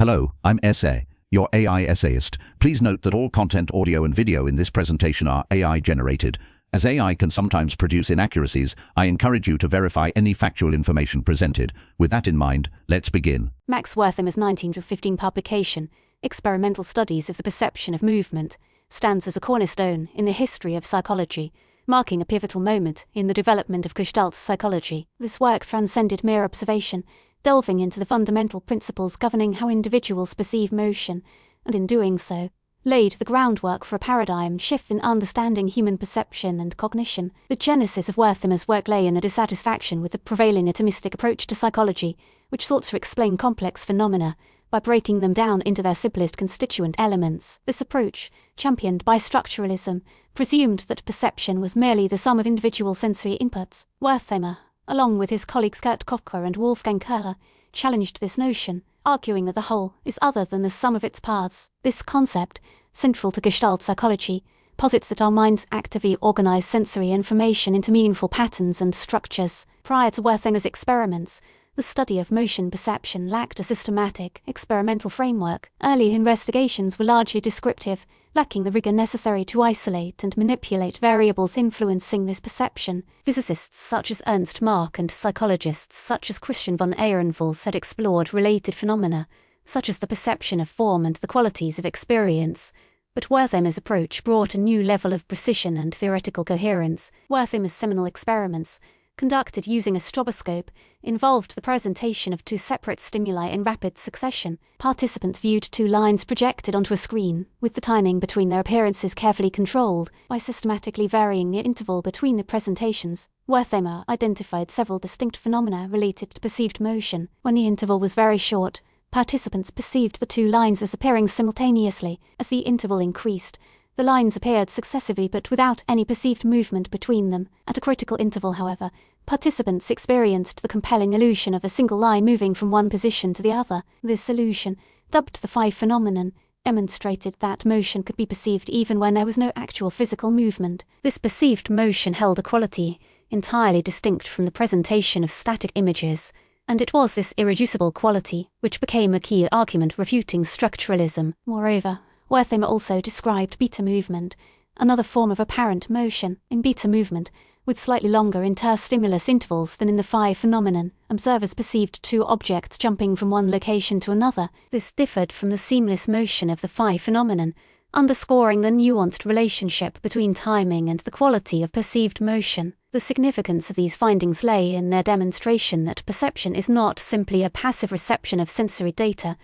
Hello, I'm Essay, your AI essayist. Please note that all content, audio and video in this presentation are AI generated. As AI can sometimes produce inaccuracies, I encourage you to verify any factual information presented. With that in mind, let's begin. Max Wertheimer's 1915 publication, Experimental Studies of the Perception of Movement, stands as a cornerstone in the history of psychology, marking a pivotal moment in the development of Gestalt psychology. This work transcended mere observation, delving into the fundamental principles governing how individuals perceive motion, and in doing so, laid the groundwork for a paradigm shift in understanding human perception and cognition. The genesis of Wertheimer's work lay in a dissatisfaction with the prevailing atomistic approach to psychology, which sought to explain complex phenomena by breaking them down into their simplest constituent elements. This approach, championed by structuralism, presumed that perception was merely the sum of individual sensory inputs. Wertheimer, along with his colleagues Kurt Kocher and Wolfgang Köhler, challenged this notion, arguing that the whole is other than the sum of its parts. This concept, central to Gestalt psychology, posits that our minds actively organize sensory information into meaningful patterns and structures. Prior to Wertheimer's experiments, the study of motion perception lacked a systematic, experimental framework. Early investigations were largely descriptive, lacking the rigor necessary to isolate and manipulate variables influencing this perception. Physicists such as Ernst Mach and psychologists such as Christian von Ehrenfels had explored related phenomena, such as the perception of form and the qualities of experience. But Wertheimer's approach brought a new level of precision and theoretical coherence. Wertheimer's seminal experiments, conducted using a stroboscope, involved the presentation of two separate stimuli in rapid succession. Participants viewed two lines projected onto a screen, with the timing between their appearances carefully controlled. By systematically varying the interval between the presentations, Wertheimer identified several distinct phenomena related to perceived motion. When the interval was very short, participants perceived the two lines as appearing simultaneously. As the interval increased, the lines appeared successively but without any perceived movement between them. At a critical interval, however, participants experienced the compelling illusion of a single line moving from one position to the other. This illusion, dubbed the phi phenomenon, demonstrated that motion could be perceived even when there was no actual physical movement. This perceived motion held a quality entirely distinct from the presentation of static images, and it was this irreducible quality which became a key argument refuting structuralism. Moreover, Wertheimer also described beta movement, another form of apparent motion. In beta movement, with slightly longer interstimulus intervals than in the phi phenomenon, observers perceived two objects jumping from one location to another. This differed from the seamless motion of the phi phenomenon, underscoring the nuanced relationship between timing and the quality of perceived motion. The significance of these findings lay in their demonstration that perception is not simply a passive reception of sensory data,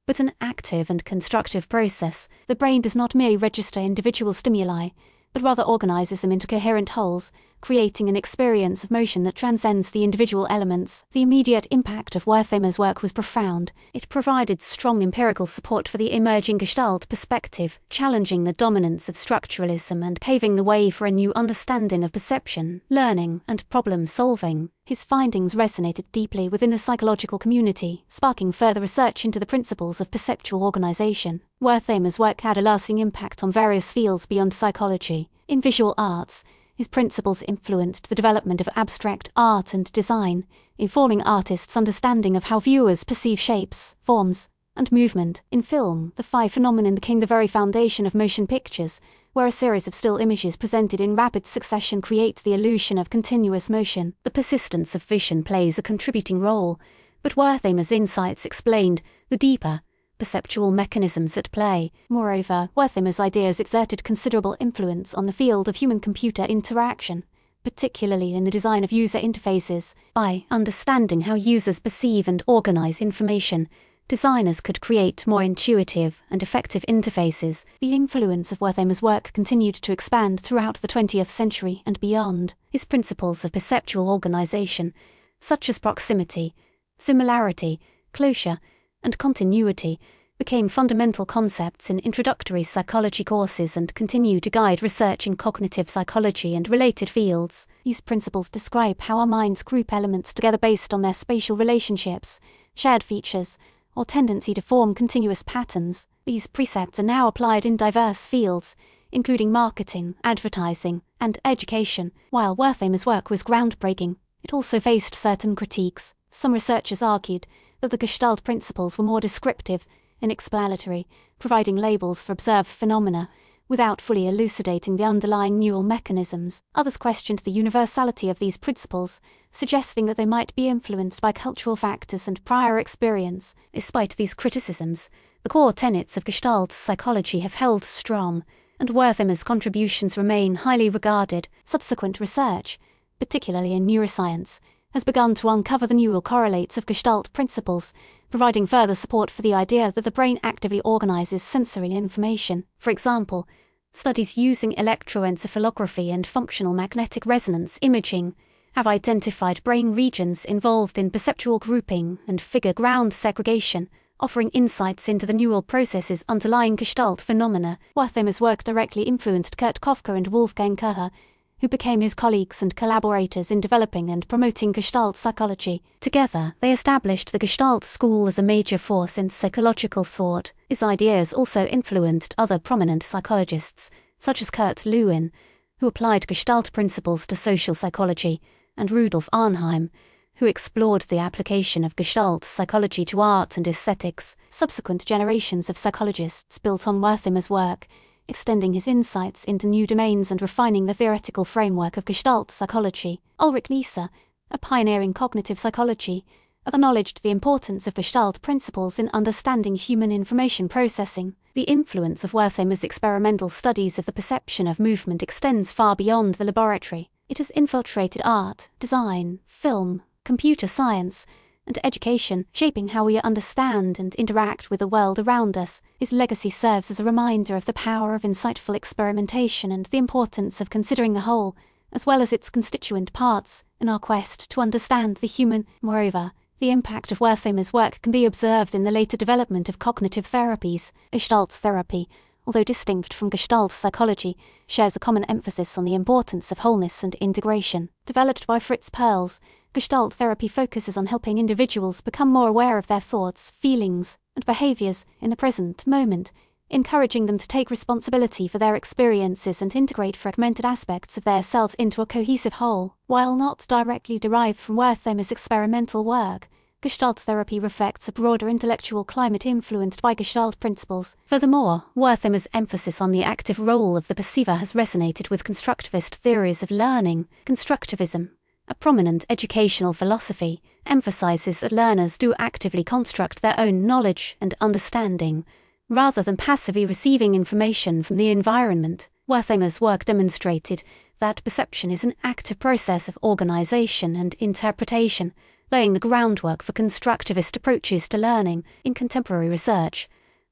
but an active and constructive process. The brain does not merely register individual stimuli, but rather organizes them into coherent wholes, creating an experience of motion that transcends the individual elements. The immediate impact of Wertheimer's work was profound. It provided strong empirical support for the emerging Gestalt perspective, challenging the dominance of structuralism and paving the way for a new understanding of perception, learning, and problem-solving. His findings resonated deeply within the psychological community, sparking further research into the principles of perceptual organization. Wertheimer's work had a lasting impact on various fields beyond psychology. In visual arts, his principles influenced the development of abstract art and design, informing artists' understanding of how viewers perceive shapes, forms, and movement. In film, the phi phenomenon became the very foundation of motion pictures, where a series of still images presented in rapid succession create the illusion of continuous motion. The persistence of vision plays a contributing role, but Wertheimer's insights explained the deeper, perceptual mechanisms at play. Moreover, Wertheimer's ideas exerted considerable influence on the field of human-computer interaction, particularly in the design of user interfaces. By understanding how users perceive and organize information, designers could create more intuitive and effective interfaces. The influence of Wertheimer's work continued to expand throughout the 20th century and beyond. His principles of perceptual organization, such as proximity, similarity, closure, and continuity, became fundamental concepts in introductory psychology courses and continue to guide research in cognitive psychology and related fields. These principles describe how our minds group elements together based on their spatial relationships, shared features, or tendency to form continuous patterns. These precepts are now applied in diverse fields, including marketing, advertising, and education. While Wertheimer's work was groundbreaking, it also faced certain critiques. Some researchers argued that the Gestalt principles were more descriptive inexplanatory, providing labels for observed phenomena without fully elucidating the underlying neural mechanisms. Others questioned the universality of these principles, suggesting that they might be influenced by cultural factors and prior experience. Despite these criticisms, the core tenets of Gestalt psychology have held strong, and Wertheimer's contributions remain highly regarded. Subsequent research, particularly in neuroscience, has begun to uncover the neural correlates of Gestalt principles, providing further support for the idea that the brain actively organizes sensory information. For example, studies using electroencephalography and functional magnetic resonance imaging have identified brain regions involved in perceptual grouping and figure-ground segregation, offering insights into the neural processes underlying Gestalt phenomena. Wertheimer's work directly influenced Kurt Koffka and Wolfgang Kocher, who became his colleagues and collaborators in developing and promoting Gestalt psychology. Together, they established the Gestalt school as a major force in psychological thought. His ideas also influenced other prominent psychologists, such as Kurt Lewin, who applied Gestalt principles to social psychology, and Rudolf Arnheim, who explored the application of Gestalt psychology to art and aesthetics. Subsequent generations of psychologists built on Wertheimer's work, extending his insights into new domains and refining the theoretical framework of Gestalt psychology. Ulrich Nieser, a pioneer in cognitive psychology, acknowledged the importance of Gestalt principles in understanding human information processing. The influence of Wertheimer's experimental studies of the perception of movement extends far beyond the laboratory. It has infiltrated art, design, film, computer science, and education, shaping how we understand and interact with the world around us. His legacy serves as a reminder of the power of insightful experimentation and the importance of considering the whole, as well as its constituent parts, in our quest to understand the human. Moreover, the impact of Wertheimer's work can be observed in the later development of cognitive therapies. Gestalt therapy, although distinct from Gestalt psychology, shares a common emphasis on the importance of wholeness and integration. Developed by Fritz Perls, Gestalt therapy focuses on helping individuals become more aware of their thoughts, feelings, and behaviors in the present moment, encouraging them to take responsibility for their experiences and integrate fragmented aspects of their selves into a cohesive whole. While not directly derived from Wertheimer's experimental work, Gestalt therapy reflects a broader intellectual climate influenced by Gestalt principles. Furthermore, Wertheimer's emphasis on the active role of the perceiver has resonated with constructivist theories of learning. Constructivism, a prominent educational philosophy, emphasizes that learners do actively construct their own knowledge and understanding, rather than passively receiving information from the environment. Wertheimer's work demonstrated that perception is an active process of organization and interpretation, laying the groundwork for constructivist approaches to learning. In contemporary research,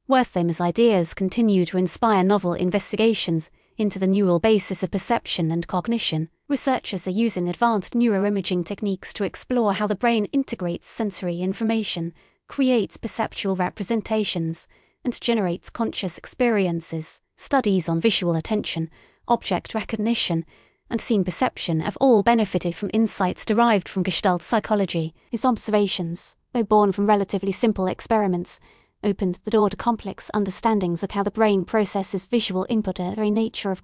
Wertheimer's ideas continue to inspire novel investigations into the neural basis of perception and cognition. Researchers are using advanced neuroimaging techniques to explore how the brain integrates sensory information, creates perceptual representations, and generates conscious experiences. Studies on visual attention, object recognition, and scene perception have all benefited from insights derived from Gestalt psychology. His observations, though born from relatively simple experiments, opened the door to complex understandings of how the brain processes visual input at the very nature of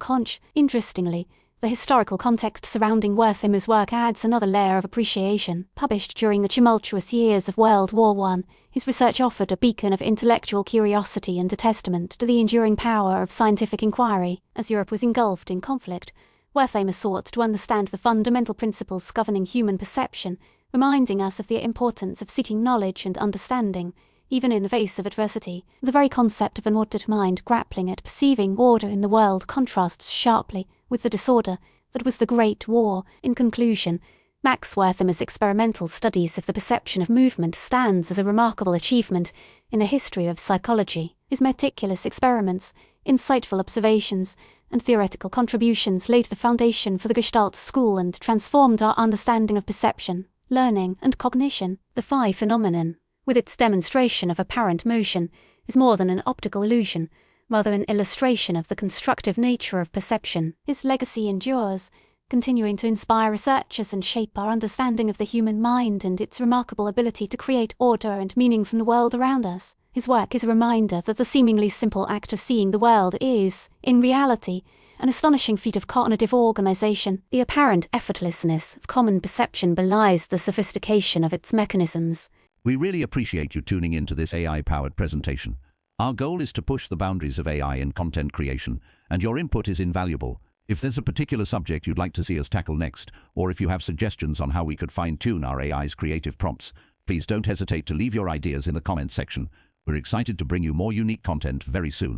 Interestingly, the historical context surrounding Wertheimer's work adds another layer of appreciation. Published during the tumultuous years of World War I, his research offered a beacon of intellectual curiosity and a testament to the enduring power of scientific inquiry. As Europe was engulfed in conflict, Wertheimer sought to understand the fundamental principles governing human perception, reminding us of the importance of seeking knowledge and understanding, even in the face of adversity. The very concept of an ordered mind grappling at perceiving order in the world contrasts sharply with the disorder that was the Great War. In conclusion, Max Wertheimer's experimental studies of the perception of movement stands as a remarkable achievement in the history of psychology. His meticulous experiments, insightful observations, and theoretical contributions laid the foundation for the Gestalt school and transformed our understanding of perception, learning, and cognition. The phi phenomenon, with its demonstration of apparent motion, is more than an optical illusion, rather an illustration of the constructive nature of perception. His legacy endures, continuing to inspire researchers and shape our understanding of the human mind and its remarkable ability to create order and meaning from the world around us. His work is a reminder that the seemingly simple act of seeing the world is, in reality, an astonishing feat of cognitive organization. The apparent effortlessness of common perception belies the sophistication of its mechanisms. We really appreciate you tuning into this AI-powered presentation. Our goal is to push the boundaries of AI in content creation, and your input is invaluable. If there's a particular subject you'd like to see us tackle next, or if you have suggestions on how we could fine-tune our AI's creative prompts, please don't hesitate to leave your ideas in the comments section. We're excited to bring you more unique content very soon.